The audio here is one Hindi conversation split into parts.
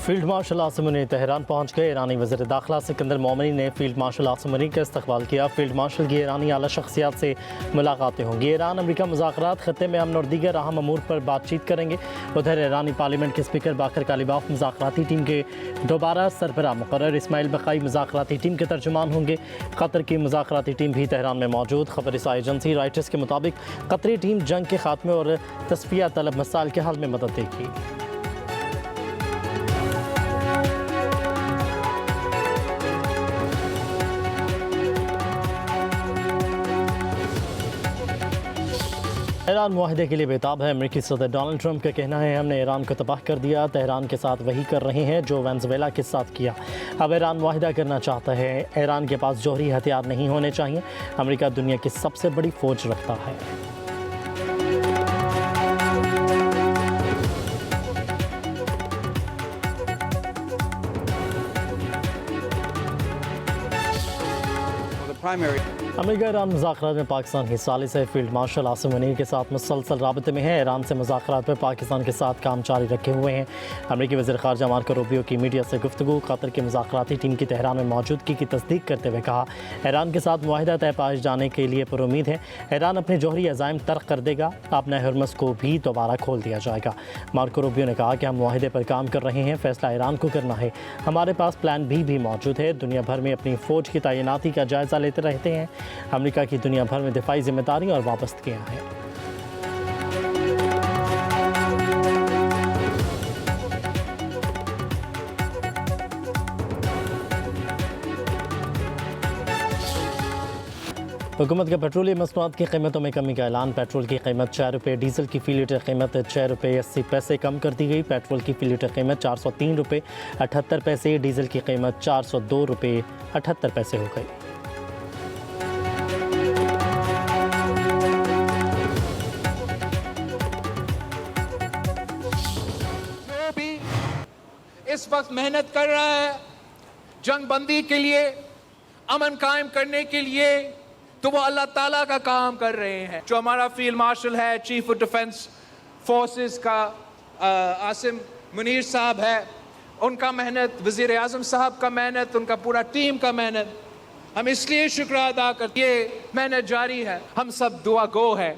Field marshal Asim Munir Tehran पहुंच गए। ईरानी वज़ीर दाखिला सिकंदर मोमिनी ने फील्ड मार्शल आसिम मुनीर का इस्तकबाल किया। फील्ड मार्शल की ईरानी आला शख्सियात से मुलाकातें होंगी। ईरान अमरीका मुज़ाकरात खत्ते में अमन और दीगर अहम अमूर पर बातचीत करेंगे। उधर ईरानी पार्लियामेंट के स्पीकर बाकर कालिबाफ मुज़ाकराती टीम के दोबारा सरबराह मुकर्रर। इस्माइल बकाई मुज़ाकराती टीम के तर्जुमान होंगे। कतर की मुज़ाकराती टीम भी तेहरान में मौजूद। खबर रसाई एजेंसी राइटर्स के मुताबिक कतरी टीम जंग के खात्मे और तस्फिया तलब मसाइल के हल में मदद देगी। ईरान मुआहदे के लिए बेताब है। अमेरिकी सदर डोनाल्ड ट्रंप का कहना है, हमने ईरान को तबाह कर दिया, तेहरान के साथ वही कर रहे हैं जो वेनेज़ुएला के साथ किया। अब ईरान मुआहदा करना चाहता है। ईरान के पास जौहरी हथियार नहीं होने चाहिए। अमेरिका दुनिया की सबसे बड़ी फौज रखता है। अमेरिका ईरान मुज़ाकरात में पाकिस्तान की सालिस है। फील्ड मार्शल आसिम मुनीर के साथ मुसलसल राबते में है। ईरान से मुज़ाकरात पर पाकिस्तान के साथ काम जारी रखे हुए हैं। अमेरिकी वज़ीर ख़ारजा मार्को रूबियो की मीडिया से गुफ्तगू। कतर की मुज़ाकराती टीम की तेहरान में मौजूदगी की तस्दीक करते हुए कहा, ईरान के साथ मुआहदा तय पाए जाने के लिए पुरुमीद है। ईरान अपने जौहरी अज़ाइम तर्क कर देगा। अपना हरमस को भी दोबारा खोल दिया जाएगा। मार्को रूबियो ने कहा कि हम मुआहदे पर काम कर रहे हैं, फैसला ईरान को करना है। हमारे पास प्लान भी मौजूद है। दुनिया भर में अपनी फ़ौज की तैनाती का जायज़ा लेते रहते हैं। अमेरिका की दुनिया भर में दिफाई जिम्मेदारी और वाबस्तगियां हैं। हुकूमत का पेट्रोलियम मसनूआत की कीमतों में कमी का ऐलान। पेट्रोल की कीमत 4 रुपये, डीजल की फ़ी लीटर कीमत 6 रुपये 80 पैसे कम कर दी गई। पेट्रोल की फ़ी लीटर कीमत 403 रुपये 78 पैसे, डीजल की कीमत 402 रुपये 78 पैसे हो गई। इस वक्त मेहनत कर रहा है जंग बंदी के लिए, अमन कायम करने के लिए, तो वो अल्लाह ताला का काम कर रहे हैं। जो हमारा फील्ड मार्शल है, चीफ ऑफ डिफेंस फोर्सेस का आसिम मुनीर साहब है, उनका मेहनत, वज़ीर आज़म साहब का मेहनत, उनका पूरा टीम का मेहनत, हम इसलिए शुक्र अदा करते हैं। ये मेहनत जारी है। हम सब दुआ गो है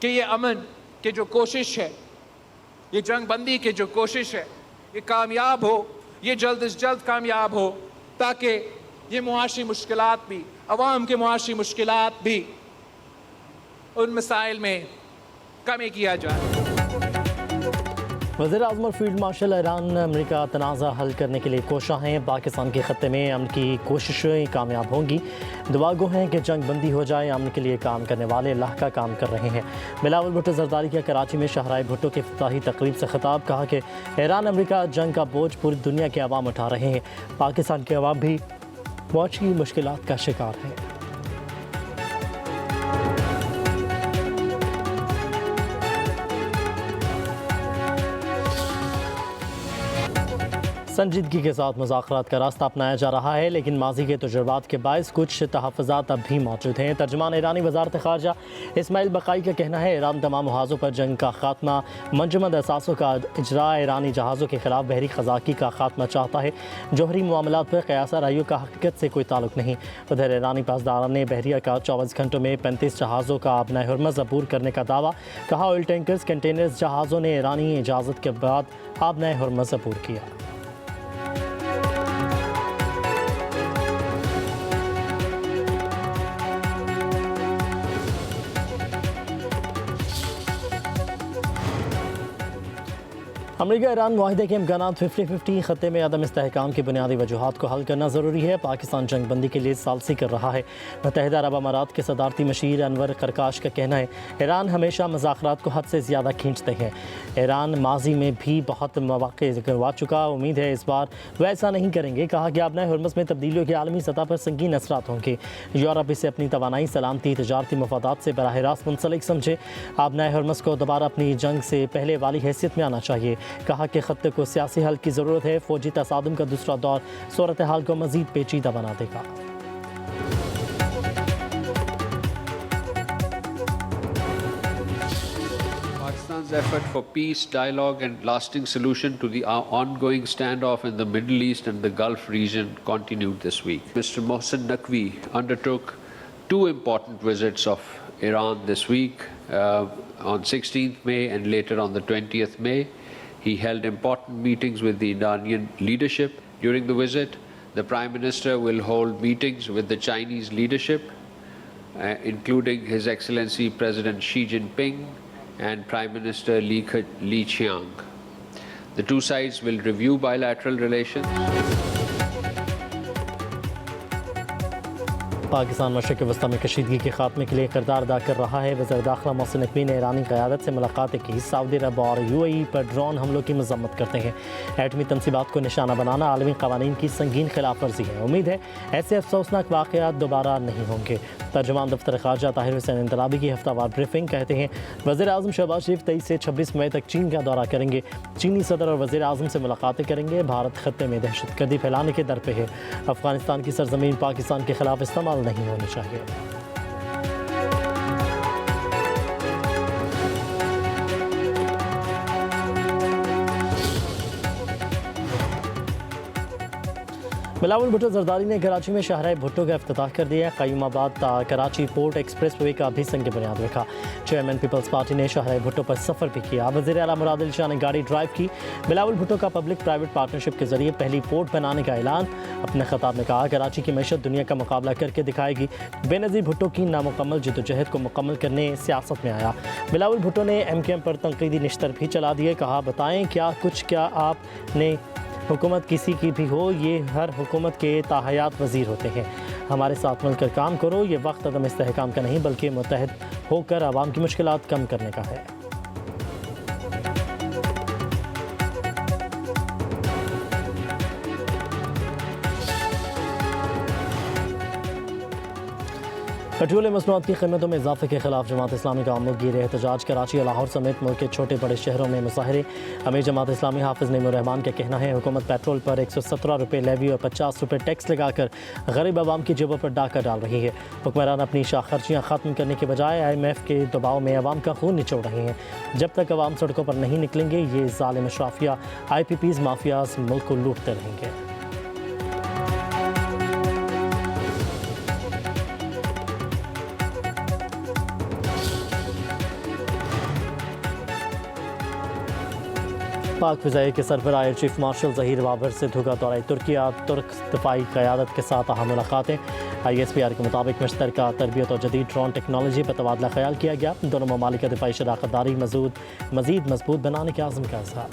कि ये अमन की जो कोशिश है, ये जंग बंदी की जो कोशिश है, ये कामयाब हो, ये जल्द से जल्द कामयाब हो, ताकि ये मुआशी मुश्किलात भी, अवाम के मुआशी मुश्किलात भी, उन मसाइल में कमी किया जाए। वज़ीर आज़म और फील्ड मार्शल ईरान अमेरिका तनाज़ा हल करने के लिए कोशा हैं। पाकिस्तान के ख़त्ते में अमन की कोशिशें कामयाब होंगी। दुआ गो हैं कि जंग बंदी हो जाए। अमन के लिए काम करने वाले अल्लाह का काम कर रहे हैं। बिलावल भुट्टो ज़रदारी का कराची में शाहराए भुट्टो के इफ्तिताही तकरीब से खिताब। कहा कि ईरान अमेरिका जंग का बोझ पूरी दुनिया के अवाम उठा रहे हैं। पाकिस्तान के अवाम भी मुआशी मुश्किलात का शिकार है। संजीदगी के साथ मुज़ाकरात का रास्ता अपनाया जा रहा है, लेकिन माजी के तजुर्बात के बायस कुछ तहफ़्फ़ुज़ात अब भी मौजूद हैं। तर्जुमान ईरानी वज़ारत ख़ारजा इस्माइल बकाई का कहना है, ईरान तमाम मुहाज़ों पर जंग का खात्मा, मंजमद असासों का इजरा, ईरानी जहाज़ों के ख़िलाफ़ बहरी ख़ज़ाकी का खात्मा चाहता है। जौहरी मामलात पर क़यासा राइयों का हकीकत से कोई ताल्लुक़ नहीं। उधर ईरानी पासदारान ने बहरिया का 24 घंटों में 35 जहाज़ों का अपना हरमस अबूर करने का दावा। कहा, ऑयल टैंकर्स कंटेनर्स जहाज़ों ने ईरानी इजाज़त के बाद अपना हरमस अबूर किया। अमेरिका ईरान मुआहदे के इम्कानात 50-50। ख़त्ते में अदम इस्तेहकाम की बुनियादी वजूहात को हल करना ज़रूरी है। पाकिस्तान जंग बंदी के लिए सालसी कर रहा है। मुत्तहिदा अरब अमारात के सदारती मशीर अनवर करकाश का कहना है, ईरान हमेशा मुज़ाकरात को हद से ज़्यादा खींचते हैं। ईरान माजी में भी बहुत मौक़े गंवा चुका, उम्मीद है इस बार वह ऐसा नहीं करेंगे। कहा कि अपना हरमस में तब्दीलियों के आलमी सतह पर संगीन असरात होंगे। यूरोप इसे अपनी तवानाई, सलामती, तजारती मफादात से बराह रास्त मुंसलिक समझे। अपना हरमस को दोबारा अपनी जंग से पहले वाली हैसियत में आना चाहिए। कहा कि खत्ते को सियासी हल की ज़रूरत है। फ़ौजी तसादुम का दूसरा दौर सूरत हाल को मज़ीद पेचीदा बना देगा। Pakistan Pakistan's effort for peace, dialogue and lasting solution to the ongoing standoff in the Middle East and the Gulf region continued this week. Mr. Mohsen Naqvi undertook two important visits of Iran this week on 16th May and later on the 20th May. He held important meetings with the Iranian leadership. During the visit, the Prime Minister will hold meetings with the Chinese leadership, including His Excellency President Xi Jinping and Prime Minister Li Qiang. The two sides will review bilateral relations. Pakistan मशरक़ वस्ती में कशीदगी के खात्मे के लिए किरदार अदा कर रहा है। वज़ीर दाखिला मोहसिन नकवी ने ईरानी क़यादत से मुलाकात की। सऊदी अरब और UAE पर ड्रोन हमलों की मज़म्मत करते हैं। एटमी तनसीबात को निशाना बनाना आलमी क़वानीन की संगीन खिलाफ वर्जी है। उम्मीद है ऐसे अफसोसनाक वाक़यात दोबारा नहीं होंगे। तर्जुमान दफ्तर ख़ारजा ताहिर हुसैन इंतलाबी की हफ्तावार ब्रीफिंग कहते हैं वज़ीर आज़म शहबाज शरीफ 23 से 26 मई तक चीन का दौरा करेंगे। चीनी सदर और वज़ीर आज़म से मुलाकातें करेंगे। भारत खत्ते में दहशतगर्दी फैलाने के दर पे है। अफ़गानिस्तान की सरजमीन पाकिस्तान के खिलाफ इस्तेमाल नहीं होनी चाहिए। बिलावल भुट्टो जरदारी ने कराची में शाहराह भुट्टो का इफ्तिताह कर दिया। क़य्यूमाबाद कराची पोर्ट एक्सप्रेस वे का भी संग बुनियाद रखा। चेयरमैन पीपल्स पार्टी ने शाहराह भुट्टो पर सफ़र भी किया। वज़ीर आला मुराद अली शाह ने गाड़ी ड्राइव की। बिलावल भुट्टो का पब्लिक प्राइवेट पार्टनरशिप के जरिए पहली पोर्ट बनाने का ऐलान। अपने खिताब में कहा कराची की मैशत दुनिया का मुकाबला करके दिखाएगी। बेनज़ीर भुट्टो की नामुकम्मल जद्दोजहद को मुकम्मल करने सियासत में आया। बिलावल भुट्टो ने MKM पर तनकीदी निश्तर भी चला दिए। कहा बताएं क्या आपने हुकूमत किसी की भी हो, ये हर हुकूमत के ताहयात वज़ीर होते हैं। हमारे साथ मिलकर काम करो। ये वक्त अदम इस्तेहकाम का नहीं बल्कि मुत्तहद होकर आवाम की मुश्किलात कम करने का है। पेट्रोलियम मसनूआत की कीमतों में इजाफे के खिलाफ जमात इस्लामी का आमदगीर एहतजाज। कराची और लाहौर समेत मुल्क के छोटे बड़े शहरों में मुजाहरे। अमीर जमात इस्लामी हाफिज़ नईमुर रहमान का कहना है हुकूमत पेट्रोल पर 117 रुपये लेवी और 50 रुपये टैक्स लगाकर गरीब आवाम की जेबों पर डाका डाल रही है। हुक्मरान अपनी शाख खर्चियाँ ख़त्म करने के बजाय IMF के दबाव में आवाम का खून निचोड़ रहे हैं। जब तक आवाम सड़कों पर नहीं निकलेंगे ये ज़ालिम अशराफिया IPPs माफियाज मुल्क को लूटते रहेंगे। पाक फ़िज़ाई के सरबराह air chief marshal Zaheer Babar Sidhu का दौरा तुर्किया। तुर्क दफ़ाई क़यादत के साथ अहम मुलाकातें। ISPR के मुताबिक मुश्तरका तरबियत और जदीद ड्रोन टेक्नोलॉजी पर तबादला ख्याल किया गया। दोनों ममालिक का दिफाई शराकतदारी मज़ीद मजबूत बनाने के आज़म का इज़हार।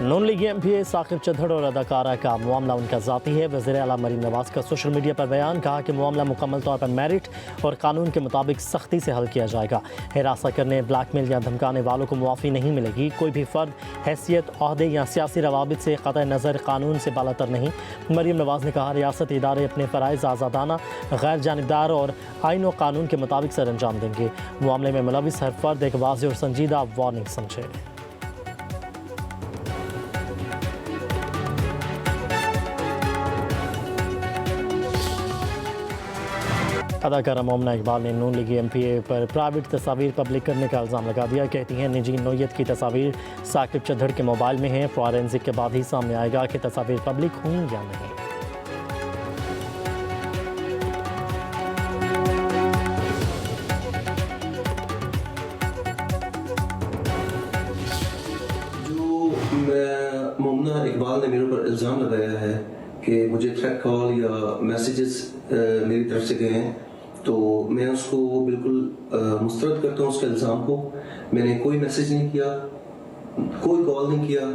नून लीगी MPA साकिब चद्धड़ और अदाकारा का मामला उनका ज़ाती है। वज़ीर आला मरीम नवाज़ का सोशल मीडिया पर बयान। कहा कि मामला मुकम्मल तौर पर मेरिट और कानून के मुताबिक सख्ती से हल किया जाएगा। हिरासत करने, ब्लैकमेल या धमकाने वालों को मुआफ़ी नहीं मिलेगी। कोई भी फ़र्द हैसियत, ओहदे या सियासी रवाबित से क़तई नज़र कानून से बालातर नहीं। मरीम नवाज़ ने कहा रियासती इदारे अपने फ़राइज़ आज़ादाना, गैर जानिबदार और आइन और कानून के मुताबिक सर अंजाम देंगे। मामले में मुलविस हर फ़र्द एक वाज़ेह और संजीदा वार्निंग समझे। अदाकारा मोमना इकबाल ने नून लीगी MPA पर प्राइवेट तस्वीर पब्लिक करने का इल्ज़ाम लगा दिया। कहती हैं निजी नोयत की तस्वीर साकिब चद्धड़ के मोबाइल में हैं। फॉरेंसिक के बाद ही सामने आएगा कि तस्वीर पब्लिक हुई या नहीं। जो मोमना इकबाल ने मेरे ऊपर इल्ज़ाम लगाया है कि मुझे थ्रेट कॉल या मैसेजेस मेरी तरफ से गए हैं, तो मैं उसको बिल्कुल मुस्तरद करता हूँ उसके इल्ज़ाम को। मैंने कोई मैसेज नहीं किया, कोई कॉल नहीं किया।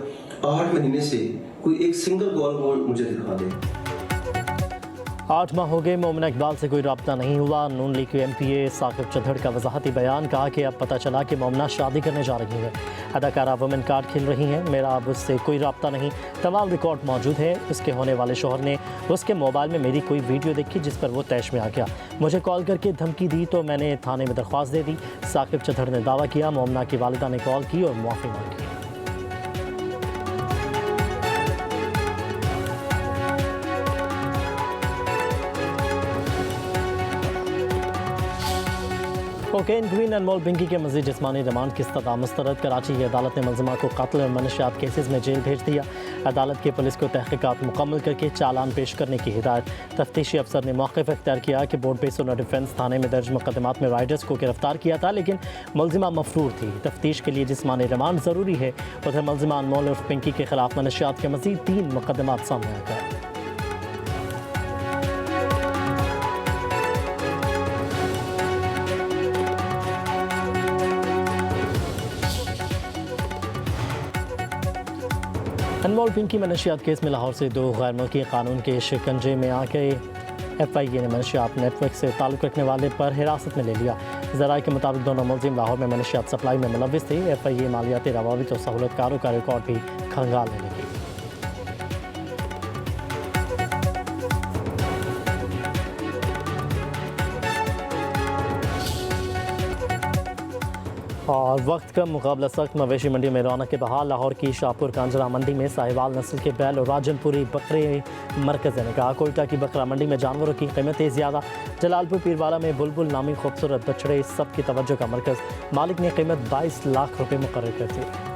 8 महीने से कोई एक सिंगल कॉल वो मुझे दिखा दे। 8 माह हो गए मोमना इकबाल से कोई रब्ता नहीं हुआ। नून लीग के MPA साकिब चद्धड़ का वजाहती बयान। कहा कि अब पता चला कि मोमना शादी करने जा रही है। अदाकारा वुमेन कार्ड खेल रही हैं। मेरा अब उससे कोई रब्ता नहीं। तमाम रिकॉर्ड मौजूद है। उसके होने वाले शोहर ने उसके मोबाइल में मेरी कोई वीडियो देखी जिस पर वो तैश में आ गया। मुझे कॉल करके धमकी दी तो मैंने थाने में दरख्वास्त दे दी। साकिब चद्धड़ ने दावा किया मोमना की वालिदा ने कॉल की और मुआफ़ी मांगी। कोकेन क्वीन अनमोल पिंकी के मजीद जिस्मानी रिमांड की सजा मुस्तरद। कराची की अदालत ने मुलजिमा को कत्ल और मनशियात केसेस में जेल भेज दिया। अदालत की पुलिस को तहकीकात मुकम्मल करके चालान पेश करने की हिदायत। तफ्तीशी अफसर ने मौक़िफ़ इख्तियार किया कि बोर्ड बेस और डिफेंस थाने में दर्ज मुकदमात में राइडर्स को गिरफ्तार किया था, लेकिन मुलजिमा मफरूर थी। तफ्तीश के लिए जिस्मानी रिमांड ज़रूरी है। उधर मुलजिमा अनमोल और पिंकी के खिलाफ मनशियात के मजीद 3 मुकदमात सामने आ गए। अनमोल पिंकी मनशियात केस में लाहौर से 2 गैर मुल्की कानून के शिकंजे में आ गए। FIA ने मनशियात नेटवर्क से ताल्लुक़ रखने वाले पर हिरासत में ले लिया। ज़राए के मुताबिक दोनों मुलजिम लाहौर में मनशियात सप्लाई में मुलव्विस थे। FIA मालियाती रवाबित और सहूलतकारों का रिकॉर्ड भी खंगालने लगी। और वक्त का मुकाबला सख्त। मवेशी मंडी में रौनक के बहाल। लाहौर की शाहपुर कांजरा मंडी में साहिवाल नस्ल के बैल और राजनपुरी बकरे मरकज़ ने कहा। कोयटा की बकरा मंडी में जानवरों की कीमतें ज़्यादा। जलालपुर पीरवाला में बुलबुल नामी खूबसूरत बछड़े सबकी तवज्जो का मरकज़। मालिक ने कीमत 22 लाख रुपये मुकर्रर कर दी।